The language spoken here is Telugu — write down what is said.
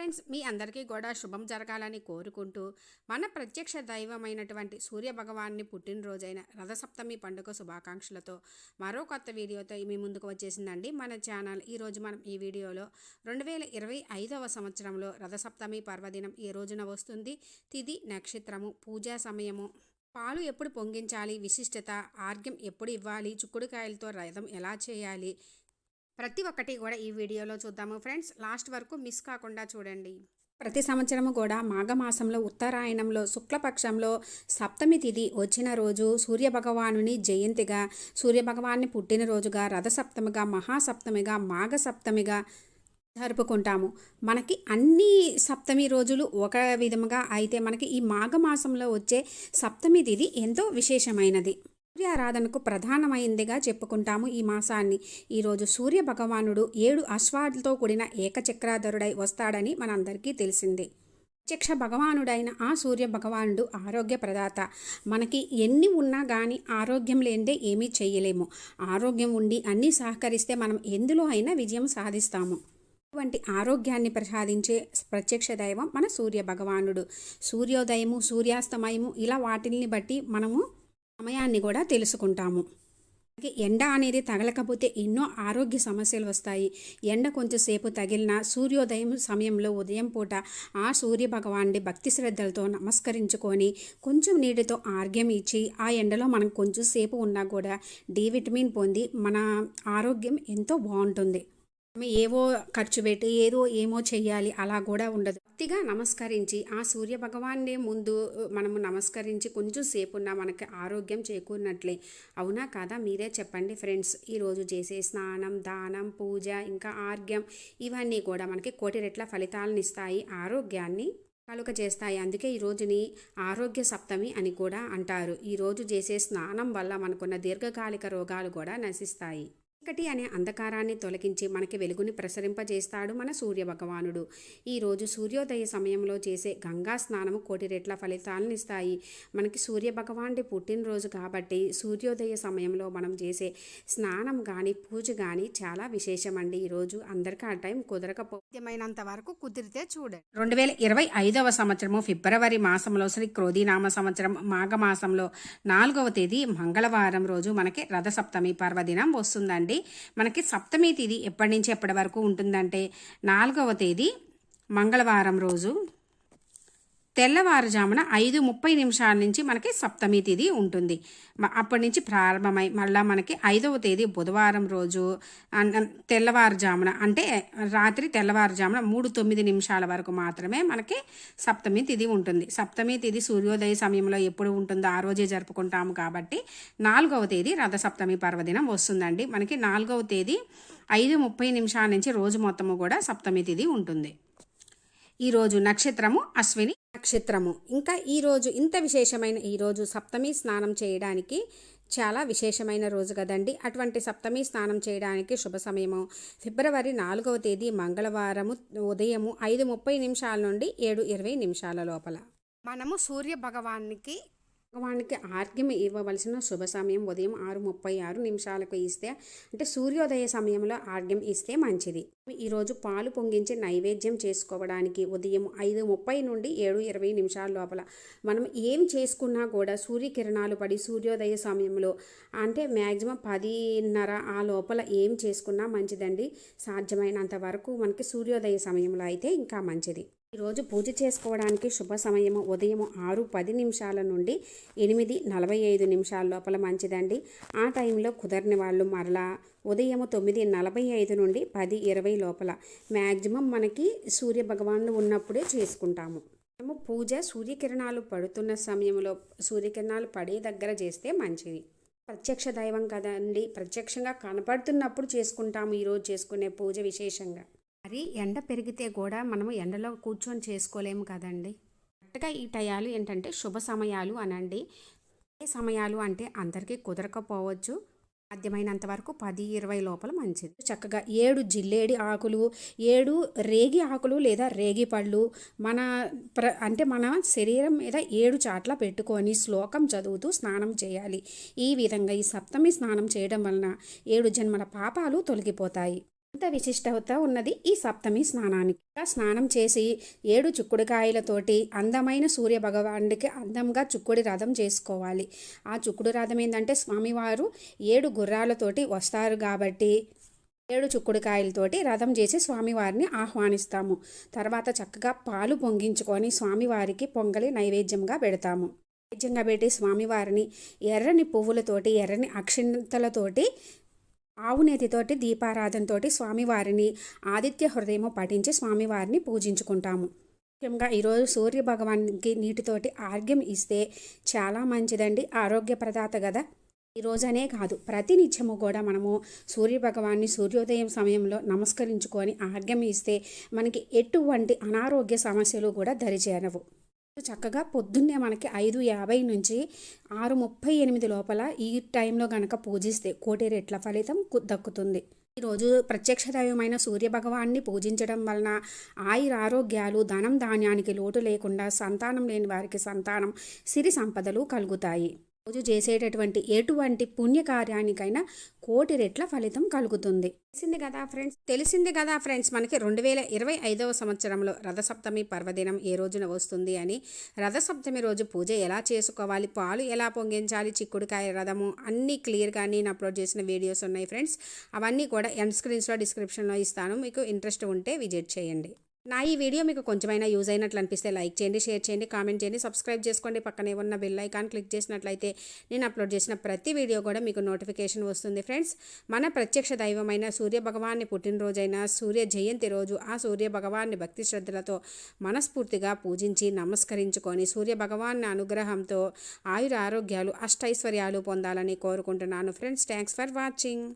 ఫ్రెండ్స్, మీ అందరికీ కూడా శుభం జరగాలని కోరుకుంటూ మన ప్రత్యక్ష దైవమైనటువంటి సూర్య భగవాన్ని పుట్టినరోజైన రథసప్తమి పండుగ శుభాకాంక్షలతో మరో కొత్త వీడియోతో మీ ముందుకు వచ్చేసిందండి మన ఛానల్. ఈరోజు మనం ఈ వీడియోలో 2025వ సంవత్సరంలో రథసప్తమి పర్వదినం ఏ రోజున వస్తుంది, తిథి నక్షత్రము, పూజా సమయము, పాలు ఎప్పుడు పొంగించాలి, విశిష్టత, ఆర్ఘ్యం ఎప్పుడు ఇవ్వాలి, చుక్కుడుకాయలతో రథం ఎలా చేయాలి, ప్రతి ఒక్కటి కూడా ఈ వీడియోలో చూద్దాము ఫ్రెండ్స్. లాస్ట్ వరకు మిస్ కాకుండా చూడండి. ప్రతి సంవత్సరము కూడా మాఘమాసంలో ఉత్తరాయణంలో శుక్లపక్షంలో సప్తమి తిథి వచ్చిన రోజు సూర్యభగవానుని జయంతిగా, సూర్యభగవాన్ని పుట్టినరోజుగా, రథసప్తమిగా, మహాసప్తమిగా, మాఘ సప్తమిగా జరుపుకుంటాము. మనకి అన్ని సప్తమి రోజులు ఒక విధముగా అయితే మనకి ఈ మాఘమాసంలో వచ్చే సప్తమి తిథి ఎంతో విశేషమైనది. సూర్యారాధనకు ప్రధానమైందిగా చెప్పుకుంటాము ఈ మాసాన్ని. ఈరోజు సూర్య భగవానుడు 7 అశ్వాలతో కూడిన ఏకచక్రాధరుడై వస్తాడని మనందరికీ తెలిసిందే. ప్రత్యక్ష భగవానుడైన ఆ సూర్య భగవానుడు ఆరోగ్య ప్రదాత. మనకి ఎన్ని ఉన్నా కానీ ఆరోగ్యం లేనిదే ఏమీ చేయలేము. ఆరోగ్యం ఉండి అన్నీ సహకరిస్తే మనం ఎందులో అయినా విజయం సాధిస్తాము. అటువంటి ఆరోగ్యాన్ని ప్రసాదించే ప్రత్యక్ష దైవం మన సూర్య భగవానుడు. సూర్యోదయము, సూర్యాస్తమయము ఇలా వాటిని బట్టి మనము సమయాన్ని కూడా తెలుసుకుంటాము. ఎండ అనేది తగలకపోతే ఎన్నో ఆరోగ్య సమస్యలు వస్తాయి. ఎండ కొంచెంసేపు తగిలిన సూర్యోదయం సమయంలో ఉదయం పూట ఆ సూర్య భగవాన్ని భక్తి శ్రద్ధలతో నమస్కరించుకొని కొంచెం నీటితో ఆర్ఘ్యం ఇచ్చి ఆ ఎండలో మనం కొంచెం సేపు ఉన్నా కూడా డి విటమిన్ పొంది మన ఆరోగ్యం ఎంతో బాగుంటుంది. ఏవో ఖర్చు పెట్టి ఏమో చెయ్యాలి అలా కూడా ఉండదు. భక్తిగా నమస్కరించి ఆ సూర్య భగవాన్ని ముందు మనము నమస్కరించి కొంచెం సేపు ఉన్నా మనకి ఆరోగ్యం చేకూరినట్లే. అవునా కాదా, మీరే చెప్పండి ఫ్రెండ్స్. ఈరోజు చేసే స్నానం, దానం, పూజ, ఇంకా ఆర్ఘ్యం ఇవన్నీ కూడా మనకి కోటి రెట్ల ఫలితాలను ఇస్తాయి, ఆరోగ్యాన్ని కలుగ చేస్తాయి. అందుకే ఈ రోజుని ఆరోగ్య సప్తమి అని కూడా అంటారు. ఈరోజు చేసే స్నానం వల్ల మనకున్న దీర్ఘకాలిక రోగాలు కూడా నశిస్తాయి. చీకటి అనే అంధకారాన్ని తొలగించి మనకి వెలుగుని ప్రసరింపజేస్తాడు మన సూర్య భగవానుడు. ఈరోజు సూర్యోదయ సమయంలో చేసే గంగా స్నానము కోటి రెట్ల ఫలితాలను ఇస్తాయి. మనకి సూర్య భగవానుడి పుట్టినరోజు కాబట్టి సూర్యోదయ సమయంలో మనం చేసే స్నానం కానీ పూజ కానీ చాలా విశేషమండి. ఈరోజు అందరికీ ఆ టైం కుదరకపోయినంత వరకు కుదిరితే చూడండి. 2025వ సంవత్సరము ఫిబ్రవరి మాసంలో శ్రీ క్రోధీనామ సంవత్సరం మాఘమాసంలో 4వ తేదీ మంగళవారం రోజు మనకి రథసప్తమి పర్వదినం వస్తుందండి. మనకి సప్తమి తేదీ ఎప్పటి నుంచి ఎప్పటి వరకు ఉంటుందంటే 4వ తేదీ మంగళవారం రోజు తెల్లవారుజామున 5:30 నుంచి మనకి సప్తమి తిథి ఉంటుంది. అప్పటి నుంచి ప్రారంభమై మళ్ళీ మనకి 5వ తేదీ బుధవారం రోజు తెల్లవారుజామున అంటే రాత్రి తెల్లవారుజామున 3:09 వరకు మాత్రమే మనకి సప్తమి తిథి ఉంటుంది. సప్తమి తిథి సూర్యోదయ సమయంలో ఎప్పుడు ఉంటుందో ఆ రోజే జరుపుకుంటాము కాబట్టి 4వ తేదీ రథసప్తమి పర్వదినం వస్తుందండి. మనకి 4వ తేదీ 5:30 నుంచి రోజు మొత్తము కూడా సప్తమి తిథి ఉంటుంది. ఈరోజు నక్షత్రము అశ్విని నక్షత్రము. ఇంకా ఈరోజు ఇంత విశేషమైన ఈరోజు సప్తమి స్నానం చేయడానికి చాలా విశేషమైన రోజు కదండి. అటువంటి సప్తమి స్నానం చేయడానికి శుభ సమయము ఫిబ్రవరి 4వ తేదీ మంగళవారము ఉదయము 5:30 నుండి 7:20 లోపల. మనము సూర్య భగవానికి ఆర్ఘ్యం ఇవ్వవలసిన శుభ సమయం ఉదయం 6:36 ఇస్తే, అంటే సూర్యోదయ సమయంలో ఆర్ఘ్యం ఇస్తే మంచిది. ఈరోజు పాలు పొంగించి నైవేద్యం చేసుకోవడానికి ఉదయం 5:30 నుండి 7:20 లోపల మనం ఏం చేసుకున్నా కూడా సూర్యకిరణాలు పడి సూర్యోదయ సమయంలో అంటే మ్యాక్సిమం 10:30 ఆ లోపల ఏం చేసుకున్నా మంచిదండి. సాధ్యమైనంత వరకు మనకి సూర్యోదయ సమయంలో అయితే ఇంకా మంచిది. ఈరోజు పూజ చేసుకోవడానికి శుభ సమయము ఉదయం 6:10 నుండి 8:45 లోపల మంచిదండి. ఆ టైంలో కుదరని వాళ్ళు మరలా ఉదయం 9:45 నుండి 10:20 లోపల మ్యాక్సిమం మనకి సూర్య భగవానుడు ఉన్నప్పుడే చేసుకుంటాము. మేము పూజ సూర్యకిరణాలు పడుతున్న సమయంలో సూర్యకిరణాలు పడే దగ్గర చేస్తే మంచిది. ప్రత్యక్ష దైవం కదండి, ప్రత్యక్షంగా కనపడుతున్నప్పుడు చేసుకుంటాము ఈరోజు చేసుకునే పూజ విశేషంగా. మరి ఎండ పెరిగితే కూడా మనము ఎండలో కూర్చొని చేసుకోలేము కదండి. కరెక్ట్గా ఈ టయాలు ఏంటంటే శుభ సమయాలు అనండి. ఏ సమయాలు అంటే అందరికీ కుదరకపోవచ్చు. సాధ్యమైనంత వరకు 10:20 లోపల మంచిది. చక్కగా 7 జిల్లేడి ఆకులు, 7 రేగి ఆకులు లేదా రేగి పళ్ళు మన శరీరం మీద 7 చాట్ల పెట్టుకొని శ్లోకం చదువుతూ స్నానం చేయాలి. ఈ విధంగా ఈ సప్తమి స్నానం చేయడం వలన 7 జన్మల పాపాలు తొలగిపోతాయి. ఇంత విశిష్టత ఉన్నది ఈ సప్తమి స్నానానికి. స్నానం చేసి 7 చుక్కుడుకాయలతోటి అందమైన సూర్య భగవానుడికి అందంగా చుక్కుడి రథం చేసుకోవాలి. ఆ చుక్కుడు రథం ఏంటంటే స్వామివారు 7 గుర్రాలతోటి వస్తారు కాబట్టి 7 చుక్కుడుకాయలతోటి రథం చేసి స్వామివారిని ఆహ్వానిస్తాము. తర్వాత చక్కగా పాలు పొంగించుకొని స్వామివారికి పొంగలి నైవేద్యంగా పెడతాము. నైవేద్యంగా పెట్టి స్వామివారిని ఎర్రని పువ్వులతోటి ఎర్రని అక్షింతలతోటి ఆవు నేతితోటి దీపారాధనతోటి స్వామివారిని ఆదిత్య హృదయము పఠించి స్వామివారిని పూజించుకుంటాము. ముఖ్యంగా ఈరోజు సూర్య భగవానికి నీటితోటి ఆర్ఘ్యం ఇస్తే చాలా మంచిదండి. ఆరోగ్య ప్రదాత కదా. ఈరోజనే కాదు ప్రతి నిత్యము కూడా మనము సూర్య భగవాన్ని సూర్యోదయం సమయంలో నమస్కరించుకొని ఆర్ఘ్యం ఇస్తే మనకి ఎటువంటి అనారోగ్య సమస్యలు కూడా దరిచేరవు. చక్కగా పొద్దున్నే మనకి 5:50 నుంచి 6:38 లోపల ఈ టైంలో గనక పూజిస్తే 1,000 రెట్ల ఫలితం దక్కుతుంది. ఈరోజు ప్రత్యక్ష దైవమైన సూర్య భగవాన్ని పూజించడం వలన ఆయురారోగ్యాలు, ధనం ధాన్యానికి లోటు లేకుండా, సంతానం లేని వారికి సంతానం, సిరి సంపదలు కలుగుతాయి. రోజు చేసేటటువంటి ఎటువంటి పుణ్యకార్యానికైనా 1,000 రెట్ల ఫలితం కలుగుతుంది. తెలిసింది కదా ఫ్రెండ్స్ మనకి 2025వ సంవత్సరంలో రథసప్తమి పర్వదినం ఏ రోజున వస్తుంది అని. రథసప్తమి రోజు పూజ ఎలా చేసుకోవాలి, పాలు ఎలా పొంగించాలి, చిక్కుడుకాయ రథము అన్నీ క్లియర్గా నేను అప్లోడ్ చేసిన వీడియోస్ ఉన్నాయి ఫ్రెండ్స్. అవన్నీ కూడా ఎండ్ స్క్రీన్స్లో డిస్క్రిప్షన్లో ఇస్తాను. మీకు ఇంట్రెస్ట్ ఉంటే విజిట్ చేయండి. నా ఈ వీడియో మీకు కొంచెమైనా యూజ్ అయినట్లు అనిపిస్తే లైక్ చేయండి, షేర్ చేయండి, కామెంట్ చేయండి, సబ్స్క్రైబ్ చేసుకోండి. పక్కనే ఉన్న బెల్ ఐకాన్ క్లిక్ చేసినట్లయితే నేను అప్లోడ్ చేసిన ప్రతి వీడియో కూడా మీకు నోటిఫికేషన్ వస్తుంది ఫ్రెండ్స్. మన ప్రత్యక్ష దైవమైన సూర్య భగవాన్ని పుట్టినరోజైన సూర్య జయంతి రోజు ఆ సూర్య భగవాన్ని భక్తి శ్రద్ధలతో మనస్ఫూర్తిగా పూజించి నమస్కరించుకొని సూర్య భగవాన్ని అనుగ్రహంతో ఆయుర ఆరోగ్యాలు అష్టైశ్వర్యాలు పొందాలని కోరుకుంటున్నాను ఫ్రెండ్స్. Thanks for watching.